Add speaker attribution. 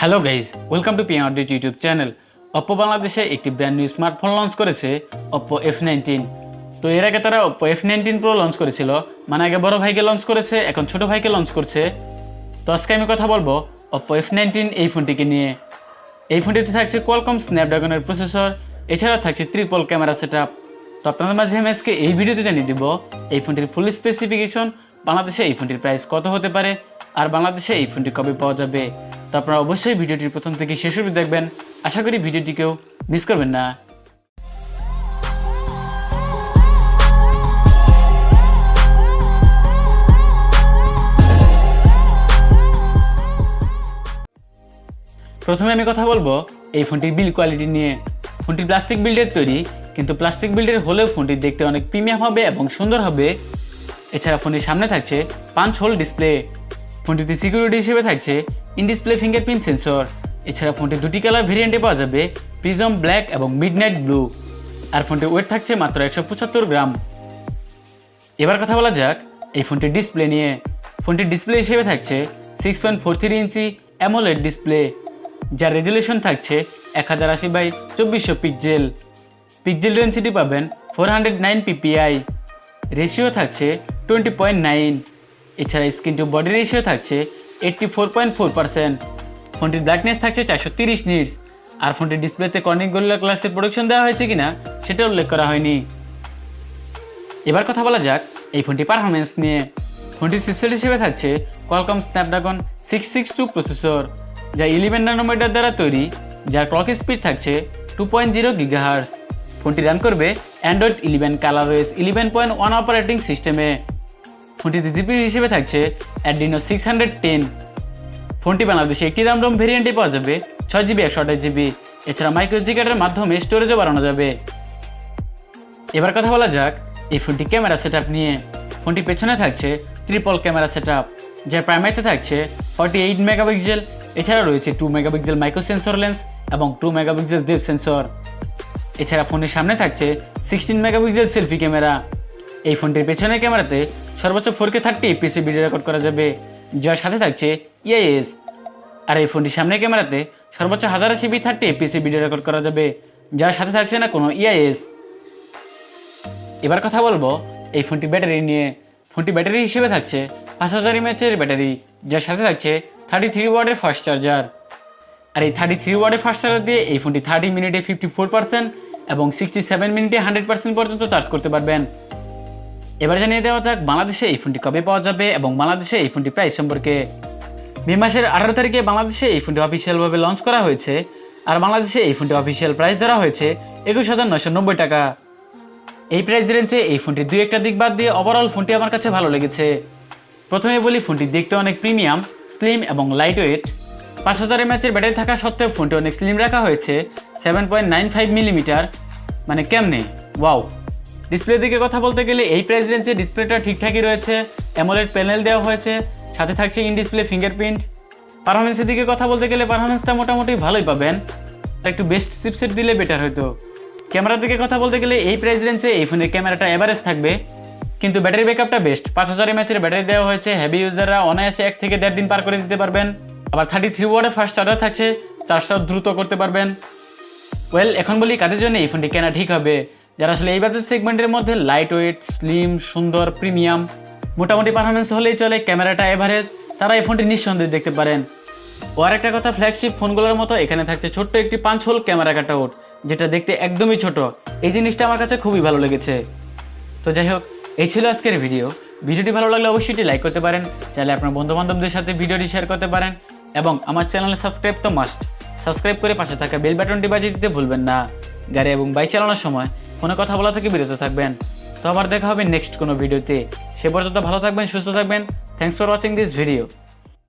Speaker 1: Hello guys, welcome to PM update YouTube channel. Oppo বাংলাদেশে একটি brand new smartphone launch করেছে Oppo F19। তো এর আগে তারা অপ্পো F19 Pro লঞ্চ করেছিল, মানে আগে বড় ভাইকে লঞ্চ করেছে, এখন ছোট ভাইকে লঞ্চ করছে। তো আজকে আমি কথা বলবো অপ্পো F19 এই ফোনটিকে নিয়ে। এই ফোনটিতে থাকছে কোয়ালকম স্ন্যাপড্রাগনের প্রসেসর, এছাড়াও থাকছে ট্রিপল ক্যামেরা সেটআপ। তো আপনাদের মাঝে আমি আজকে এই ভিডিওতে জানিয়ে দিব এই ফোনটির ফুল স্পেসিফিকেশন, বাংলাদেশে এই ফোনটির প্রাইস কত হতে পারে, আর বাংলাদেশে এই ফোনটি কবে পাওয়া যাবে। তো আপনারা অবশ্যই ভিডিওটির প্রথম থেকে শেষ অবধি দেখবেন, আশা করি ভিডিওটিকেও মিস করবেন না। প্রথমে আমি কথা বলবো এই ফোনটির বিল্ড কোয়ালিটি নিয়ে। ফোনটি প্লাস্টিক বিল্ডের তৈরি, কিন্তু প্লাস্টিক বিল্ডের হলেও ফোনটি দেখতে অনেক প্রিমিয়াম হবে এবং সুন্দর হবে। এছাড়া ফোনটির সামনে থাকছে 5 হোল ডিসপ্লে। ফোনটিতে সিকিউরিটি হিসেবে থাকছে ইন ডিসপ্লে ফিঙ্গারপ্রিন্ট সেন্সর। এছাড়া ফোনটি দুটি কালার ভেরিয়েন্টে পাওয়া যাবে, প্রিজম ব্ল্যাক এবং মিডনাইট ব্লু। আর ফোনটির ওয়েট থাকছে মাত্র 175 গ্রাম। এবার কথা বলা যাক এই ফোনটির ডিসপ্লে নিয়ে। ফোনটির ডিসপ্লে হিসেবে থাকছে 6.43 ইঞ্চি অ্যামোলেড ডিসপ্লে, যার রেজুলেশন থাকছে 1080x2400 পিক্সেল। পিক্সেল ডেন্সিটি পাবেন 409 ppi, রেশিও থাকছে 20.9। এছাড়া স্ক্রিন টু বডি রেশিও থাকছে 84.4%। ফোনটির ব্রাইটনেস থাকছে 430 নিটস। আর ফোনটির ডিসপ্লেতে কর্নিং গরিলা গ্লাসের প্রোডাকশন দেওয়া হয়েছে কিনা সেটা উল্লেখ করা হয়নি। এবার কথা বলা যাক এই ফোনটি পারফরমেন্স নিয়ে। ফোনটির চিপসেট হিসেবে থাকছে কোয়ালকম স্ন্যাপড্রাগন 662 প্রসেসর, যা 11 ন্যানোমিটার দ্বারা তৈরি, যার ক্লক স্পিড থাকছে 2.0 GHz। ফোনটি রান করবে অ্যান্ড্রয়েড 11 ColorOS 11.1 অপারেটিং সিস্টেমে। ফোনটিতে জিপি হিসেবে থাকছে Adreno 610। ফোনটি বাংলাদেশে একটি RAM ভেরিয়েন্টে পাওয়া যাবে 6GB 128GB। এছাড়া মাইক্রোএসডি কার্ডের মাধ্যমে স্টোরেজও বাড়ানো যাবে। এবার কথা বলা যাক এই ফোনটি ক্যামেরা সেটআপ নিয়ে। ফোনটি পেছনে থাকছে ট্রিপল ক্যামেরা সেটআপ, যার প্রাইমারিতে থাকছে 48 মেগাপিক্সেল। এছাড়া রয়েছে 2 মেগাপিক্সেল মাইক্রো সেন্সর লেন্স এবং 2 মেগাপিক্সেল ডেপথ সেন্সর। এছাড়া ফোনের সামনে থাকছে 16 মেগাপিক্সেল সেলফি ক্যামেরা। এই ফোনটির পেছনের ক্যামেরাতে সর্বোচ্চ 4K 30 fps ভিডিও রেকর্ড করা যাবে, যার সাথে থাকছে EIS। আর এই ফোনটির সামনের ক্যামেরাতে সর্বোচ্চ 1080p 30 fps ভিডিও রেকর্ড করা যাবে, যার সাথে থাকছে না কোনো EIS। এবার কথা বলবো এই ফোনটি ব্যাটারি নিয়ে। ফোনটি ব্যাটারি হিসেবে থাকছে 5000 mAh ব্যাটারি, যার সাথে থাকছে 33 ওয়াটের ফাস্ট চার্জার। আর এই 33 ওয়াটের ফাস্ট চার্জার দিয়ে এই ফোনটি 30 মিনিটে 54% এবং 67 মিনিটে 100% পর্যন্ত চার্জ করতে পারবেন। এবার জানিয়ে দেওয়া যাক বাংলাদেশে এই ফোনটি কবে পাওয়া যাবে এবং বাংলাদেশে এই ফোনটি প্রাইস সম্পর্কে। মে মাসের 18 তারিখে বাংলাদেশে এই ফোনটি অফিসিয়ালভাবে লঞ্চ করা হয়েছে, আর বাংলাদেশে এই ফোনটি অফিসিয়াল প্রাইস ধরা হয়েছে 21,990 টাকা। এই প্রাইস রেঞ্জে এই ফোনটির দুই একটা দিক বাদ দিয়ে ওভারঅল ফোনটি আমার কাছে ভালো লেগেছে। প্রথমে বলি ফোনটি দেখতে অনেক প্রিমিয়াম, স্লিম এবং লাইট ওয়েট। 5000 mAh ব্যাটারি থাকা সত্ত্বেও ফোনটি অনেক স্লিম রাখা হয়েছে, 7.95 মিলিমিটার। মানে কেমনে ওয়াও। ডিসপ্লে দিকে কথা বলতে গেলে এই প্রাইস রেঞ্জে ডিসপ্লেটা ঠিকঠাকই রয়েছে, অ্যামোলেড প্যানেল দেওয়া হয়েছে, সাথে থাকছে ইন ডিসপ্লে ফিঙ্গারপ্রিন্ট। পারফরমেন্সের দিকে কথা বলতে গেলে পারফরমেন্সটা মোটামুটি ভালোই পাবেন, আর একটু বেস্ট চিপসেট দিলে বেটার হতো। ক্যামেরার দিকে কথা বলতে গেলে এই প্রাইস রেঞ্জে এই ফোনের ক্যামেরাটা এভারেজ থাকবে, কিন্তু ব্যাটারি ব্যাকআপটা বেস্ট। 5000 mAh ব্যাটারি দেওয়া হয়েছে, হেভি ইউজাররা অনায়াসে 1 থেকে 1.5 দিন পার করে দিতে পারবেন। আবার 33 ওয়াটের ফাস্ট চার্জার থাকছে, চার্জটাও দ্রুত করতে পারবেন। এখন বলি কাদের জন্য এই ফোনটি কেনা ঠিক হবে। যারা আসলে এই বাজেট সেগমেন্টের মধ্যে লাইট ওয়েট, স্লিম, সুন্দর, প্রিমিয়াম, মোটামুটি পারফরমেন্স হলেই চলে, ক্যামেরাটা এভারেজ, তারা এই ফোনটি নিঃসন্দেহে দেখতে পারেন। ও আরেকটা কথা, ফ্ল্যাগশিপ ফোনগুলোর মতো এখানে থাকছে ছোট্ট একটি 5 হোল ক্যামেরা কাটআউট, যেটা দেখতে একদমই ছোট। এই জিনিসটা আমার কাছে খুবই ভালো লেগেছে। তো যাই হোক, এই ছিল আজকের ভিডিওটি ভালো লাগলে অবশ্যই লাইক করতে পারেন, চাইলে আপনার বন্ধুবান্ধবদের সাথে ভিডিওটি শেয়ার করতে পারেন, এবং আমার চ্যানেলে সাবস্ক্রাইব তো মাস্ট। সাবস্ক্রাইব করে পাশে থাকা বেল বাটনটি বাজিয়ে দিতে ভুলবেন না। গাড়ি এবং বাইক চালানোর সময় ফোনে কথা বলা থেকে বিরত থাকবেন। তো আবার দেখা হবে নেক্সট কোনো ভিডিওতে। সে পর্যন্ত ভালো থাকবেন, সুস্থ থাকবেন। Thanks for watching this video.